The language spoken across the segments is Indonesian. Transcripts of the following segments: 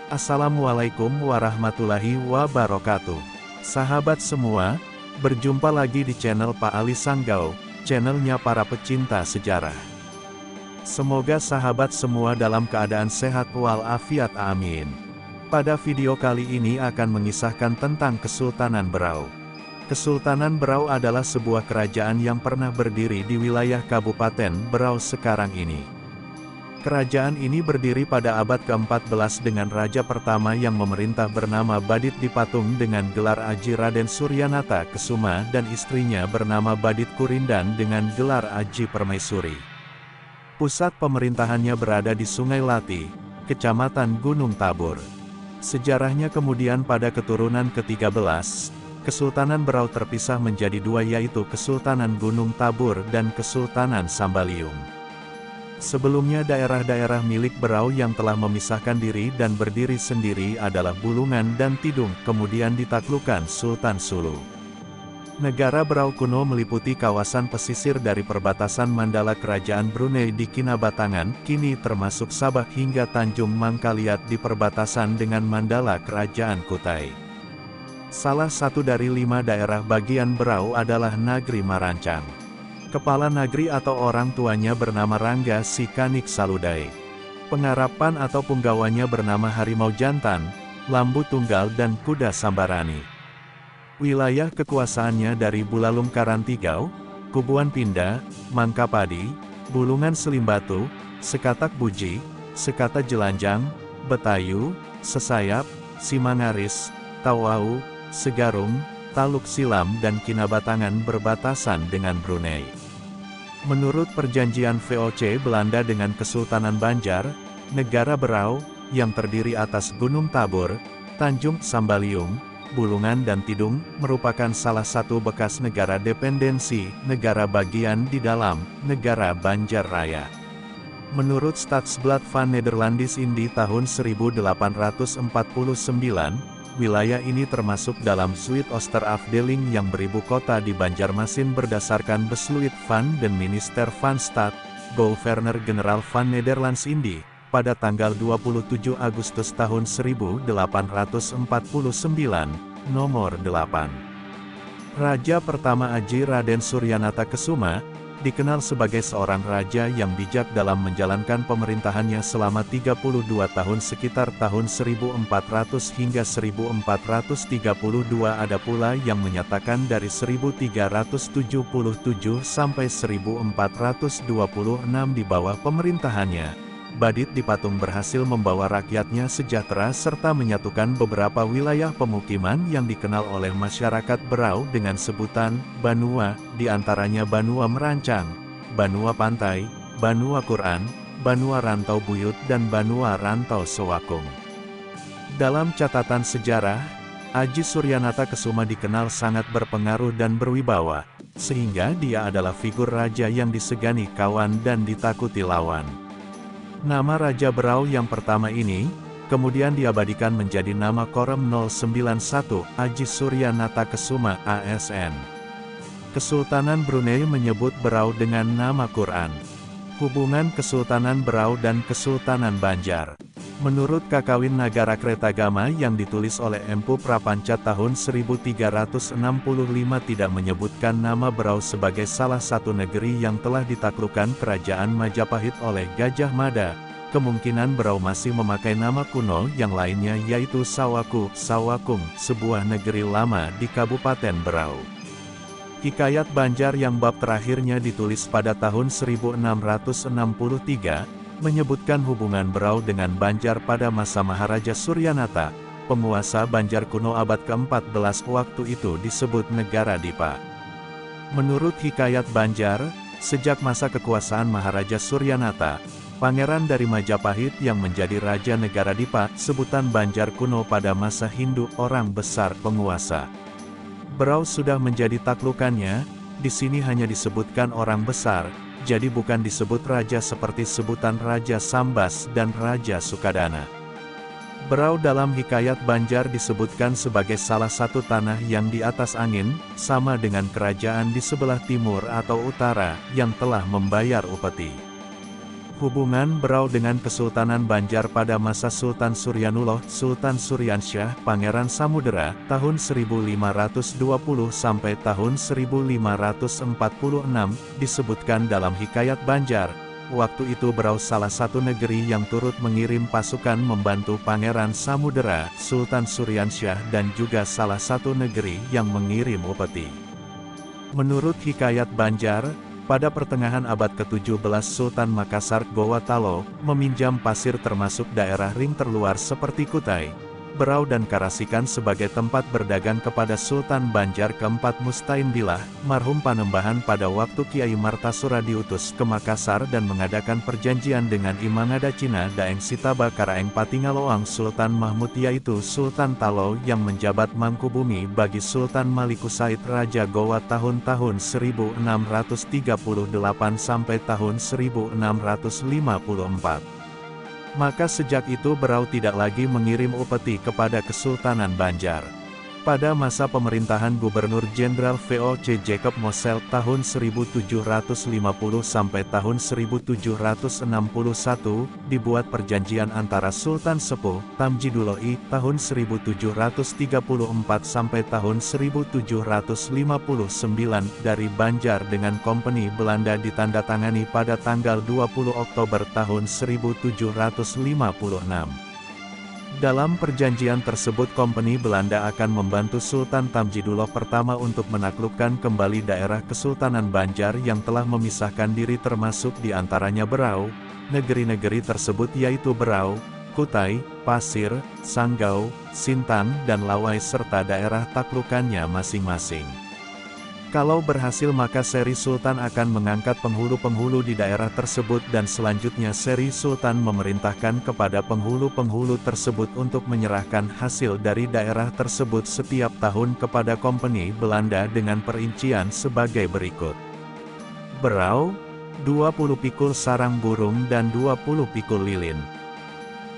Assalamualaikum warahmatullahi wabarakatuh. Sahabat semua, berjumpa lagi di channel Pak Ali Sanggau, channelnya para pecinta sejarah. Semoga sahabat semua dalam keadaan sehat walafiat, amin. Pada video kali ini akan mengisahkan tentang Kesultanan Berau. Kesultanan Berau adalah sebuah kerajaan yang pernah berdiri di wilayah Kabupaten Berau sekarang ini. Kerajaan ini berdiri pada abad ke-14 dengan raja pertama yang memerintah bernama Badit Dipatung dengan gelar Aji Raden Suryanata Kesuma dan istrinya bernama Badit Kurindan dengan gelar Aji Permaisuri. Pusat pemerintahannya berada di Sungai Lati, Kecamatan Gunung Tabur. Sejarahnya kemudian pada keturunan ke-13, Kesultanan Berau terpisah menjadi dua, yaitu Kesultanan Gunung Tabur dan Kesultanan Sambaliung. Sebelumnya daerah-daerah milik Berau yang telah memisahkan diri dan berdiri sendiri adalah Bulungan dan Tidung, kemudian ditaklukkan Sultan Sulu. Negara Berau kuno meliputi kawasan pesisir dari perbatasan Mandala Kerajaan Brunei di Kinabatangan, kini termasuk Sabah hingga Tanjung Mangkaliat di perbatasan dengan Mandala Kerajaan Kutai. Salah satu dari 5 daerah bagian Berau adalah Nagri Marancang. Kepala Nagri atau orang tuanya bernama Rangga Sikanik Saludai. Pengarapan atau punggawannya bernama Harimau Jantan, Lambu Tunggal dan Kuda Sambarani. Wilayah kekuasaannya dari Bulalung Karantigau, Kubuan Pinda, Mangkapadi, Bulungan Selimbatu, Sekatak Buji, Sekata Jelanjang, Betayu, Sesayap, Simangaris, Tawau, Segarum, Taluk Silam dan Kinabatangan berbatasan dengan Brunei. Menurut perjanjian VOC Belanda dengan Kesultanan Banjar, negara Berau, yang terdiri atas Gunung Tabur, Tanjung Sambaliung, Bulungan dan Tidung, merupakan salah satu bekas negara dependensi, negara bagian di dalam, negara Banjar Raya. Menurut Stadsblad van Nederlandis Indi tahun 1849, wilayah ini termasuk dalam Zuid Oosterafdeling yang beribu kota di Banjarmasin berdasarkan Besluit van den Minister van Stad, Gouverner-General van Nederlands Indi, pada tanggal 27 Agustus tahun 1849, nomor 8. Raja pertama Aji Raden Suryanata Kesuma, dikenal sebagai seorang raja yang bijak dalam menjalankan pemerintahannya selama 32 tahun sekitar tahun 1400 hingga 1432. Ada pula yang menyatakan dari 1377 sampai 1426 di bawah pemerintahannya. Badit Dipatung berhasil membawa rakyatnya sejahtera serta menyatukan beberapa wilayah pemukiman yang dikenal oleh masyarakat Berau dengan sebutan Banua, diantaranya Banua Merancang, Banua Pantai, Banua Quran, Banua Rantau Buyut dan Banua Rantau Sewakung. Dalam catatan sejarah, Aji Suryanata Kesuma dikenal sangat berpengaruh dan berwibawa, sehingga dia adalah figur raja yang disegani kawan dan ditakuti lawan. Nama Raja Berau yang pertama ini, kemudian diabadikan menjadi nama Korem 091, Aji Suryanata Kesuma, ASN. Kesultanan Brunei menyebut Berau dengan nama Quran. Hubungan Kesultanan Berau dan Kesultanan Banjar. Menurut Kakawin Nagarakretagama yang ditulis oleh Empu Prapanca tahun 1365 tidak menyebutkan nama Berau sebagai salah satu negeri yang telah ditaklukkan Kerajaan Majapahit oleh Gajah Mada. Kemungkinan Berau masih memakai nama kuno yang lainnya yaitu Sawaku, Sawakung, sebuah negeri lama di Kabupaten Berau. Hikayat Banjar yang bab terakhirnya ditulis pada tahun 1663, menyebutkan hubungan Berau dengan Banjar pada masa Maharaja Suryanata, penguasa Banjar kuno abad ke-14. Waktu itu disebut negara Dipa. Menurut Hikayat Banjar, sejak masa kekuasaan Maharaja Suryanata, pangeran dari Majapahit yang menjadi raja negara Dipa, sebutan Banjar kuno pada masa Hindu, orang besar penguasa. Berau sudah menjadi taklukannya, di sini hanya disebutkan orang besar, jadi bukan disebut raja seperti sebutan Raja Sambas dan Raja Sukadana. Berau dalam Hikayat Banjar disebutkan sebagai salah satu tanah yang di atas angin, sama dengan kerajaan di sebelah timur atau utara, yang telah membayar upeti. Hubungan Berau dengan Kesultanan Banjar pada masa Sultan Suryanuloh, Sultan Suryansyah, Pangeran Samudera, tahun 1520 sampai tahun 1546, disebutkan dalam Hikayat Banjar. Waktu itu Berau salah satu negeri yang turut mengirim pasukan membantu Pangeran Samudera, Sultan Suryansyah, dan juga salah satu negeri yang mengirim upeti. Menurut Hikayat Banjar, pada pertengahan abad ke-17 Sultan Makassar Gowa Talo, meminjam pasir termasuk daerah ring terluar seperti Kutai, Berau dan Karasikan sebagai tempat berdagang kepada Sultan Banjar keempat Mustain Billah, marhum Panembahan pada waktu Kiai Martasura diutus ke Makassar dan mengadakan perjanjian dengan Imangada Cina Daeng Sitaba Karaeng Patingaloang Sultan Mahmud yaitu Sultan Talo yang menjabat Mangkubumi bagi Sultan Malikusaid Raja Gowa tahun-tahun 1638 sampai tahun 1654. Maka sejak itu Berau tidak lagi mengirim upeti kepada Kesultanan Banjar. Pada masa pemerintahan Gubernur Jenderal VOC Jacob Mosel tahun 1750 sampai tahun 1761, dibuat perjanjian antara Sultan Sepuh, Tamjidullah I, tahun 1734 sampai tahun 1759 dari Banjar dengan Kompeni Belanda ditandatangani pada tanggal 20 Oktober tahun 1756. Dalam perjanjian tersebut Kompeni Belanda akan membantu Sultan Tamjidullah pertama untuk menaklukkan kembali daerah Kesultanan Banjar yang telah memisahkan diri termasuk diantaranya Berau. Negeri-negeri tersebut yaitu Berau, Kutai, Pasir, Sanggau, Sintang, dan Lawai serta daerah taklukannya masing-masing. Kalau berhasil maka Seri Sultan akan mengangkat penghulu-penghulu di daerah tersebut dan selanjutnya Seri Sultan memerintahkan kepada penghulu-penghulu tersebut untuk menyerahkan hasil dari daerah tersebut setiap tahun kepada Kompeni Belanda dengan perincian sebagai berikut. Berau, 20 pikul sarang burung dan 20 pikul lilin.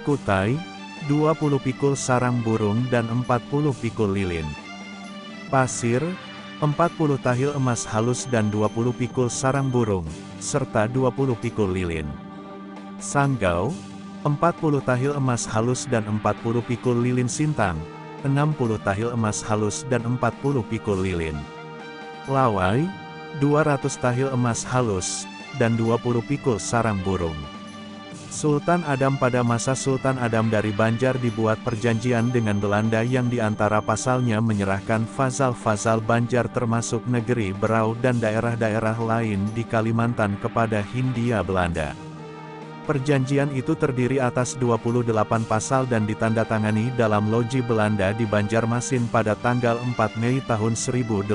Kutai, 20 pikul sarang burung dan 40 pikul lilin. Pasir, 40 tahil emas halus dan 20 pikul sarang burung, serta 20 pikul lilin. Sanggau, 40 tahil emas halus dan 40 pikul lilin sintang, 60 tahil emas halus dan 40 pikul lilin. Lawai, 200 tahil emas halus, dan 20 pikul sarang burung. Sultan Adam pada masa Sultan Adam dari Banjar dibuat perjanjian dengan Belanda yang diantara pasalnya menyerahkan fazal-fazal Banjar termasuk negeri Berau dan daerah-daerah lain di Kalimantan kepada Hindia Belanda. Perjanjian itu terdiri atas 28 pasal dan ditandatangani dalam Loji Belanda di Banjarmasin pada tanggal 4 Mei tahun 1826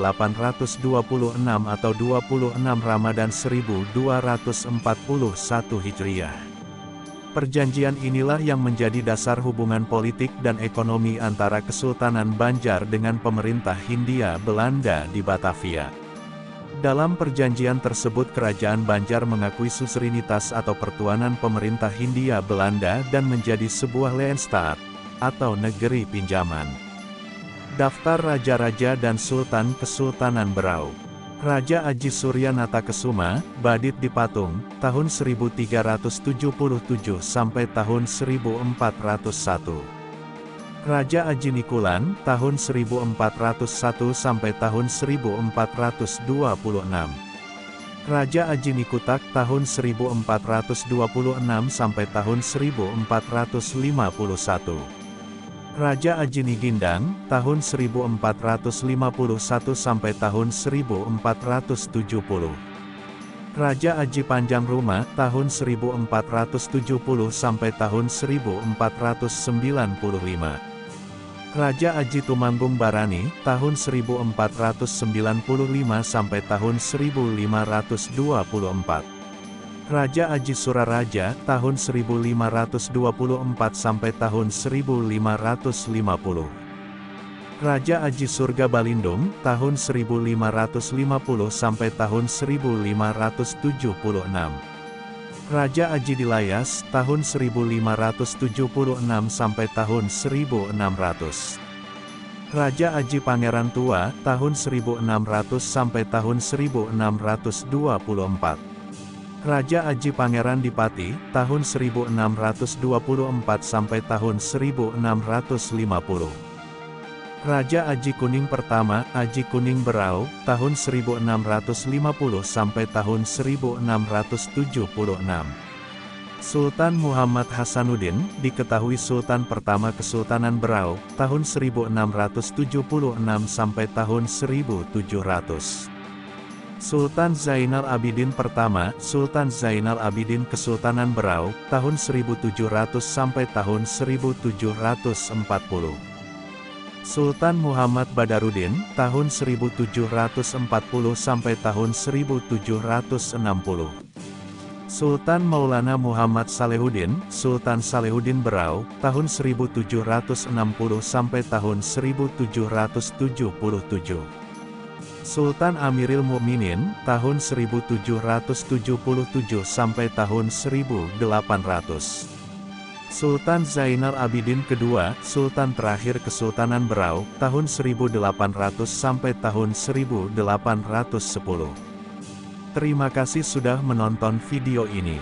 atau 26 Ramadan 1241 Hijriah. Perjanjian inilah yang menjadi dasar hubungan politik dan ekonomi antara Kesultanan Banjar dengan pemerintah Hindia Belanda di Batavia. Dalam perjanjian tersebut Kerajaan Banjar mengakui suserenitas atau pertuanan pemerintah Hindia Belanda dan menjadi sebuah Leenstaat, atau negeri pinjaman. Daftar Raja-Raja dan Sultan Kesultanan Berau. Raja Aji Surya Natakesuma, Badit di Patung, tahun 1377 sampai tahun 1401. Raja Aji Nikulan, tahun 1401 sampai tahun 1426. Raja Aji Nikutak, tahun 1426 sampai tahun 1451. Raja Aji Nigindang, tahun 1451 sampai tahun 1470. Raja Aji Panjang Rumah, tahun 1470 sampai tahun 1495. Raja Aji Tumanggung Barani, tahun 1495 sampai tahun 1524. Raja Aji Suraraja, tahun 1524 sampai tahun 1550. Raja Aji Surga Balindung, tahun 1550 sampai tahun 1576. Raja Aji Dilayas, tahun 1576 sampai tahun 1600. Raja Aji Pangeran Tua, tahun 1600 sampai tahun 1624. Raja Aji Pangeran Dipati, tahun 1624 sampai tahun 1650. Raja Aji Kuning Pertama, Aji Kuning Berau, tahun 1650 sampai tahun 1676. Sultan Muhammad Hasanuddin, diketahui Sultan pertama Kesultanan Berau, tahun 1676 sampai tahun 1700. Sultan Zainal Abidin Pertama, Sultan Zainal Abidin Kesultanan Berau, tahun 1700 sampai tahun 1740. Sultan Muhammad Badarudin, tahun 1740 sampai tahun 1760. Sultan Maulana Muhammad Salehuddin, Sultan Salehuddin Berau, tahun 1760 sampai tahun 1777. Sultan Amiril Mukminin, tahun 1777 sampai tahun 1800. Sultan Zainal Abidin Kedua, Sultan terakhir Kesultanan Berau, tahun 1800 sampai tahun 1810. Terima kasih sudah menonton video ini.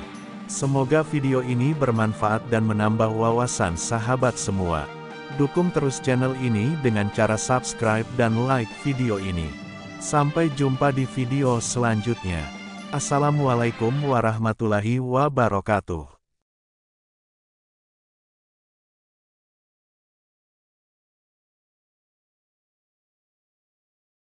Semoga video ini bermanfaat dan menambah wawasan sahabat semua. Dukung terus channel ini dengan cara subscribe dan like video ini. Sampai jumpa di video selanjutnya. Assalamualaikum warahmatullahi wabarakatuh.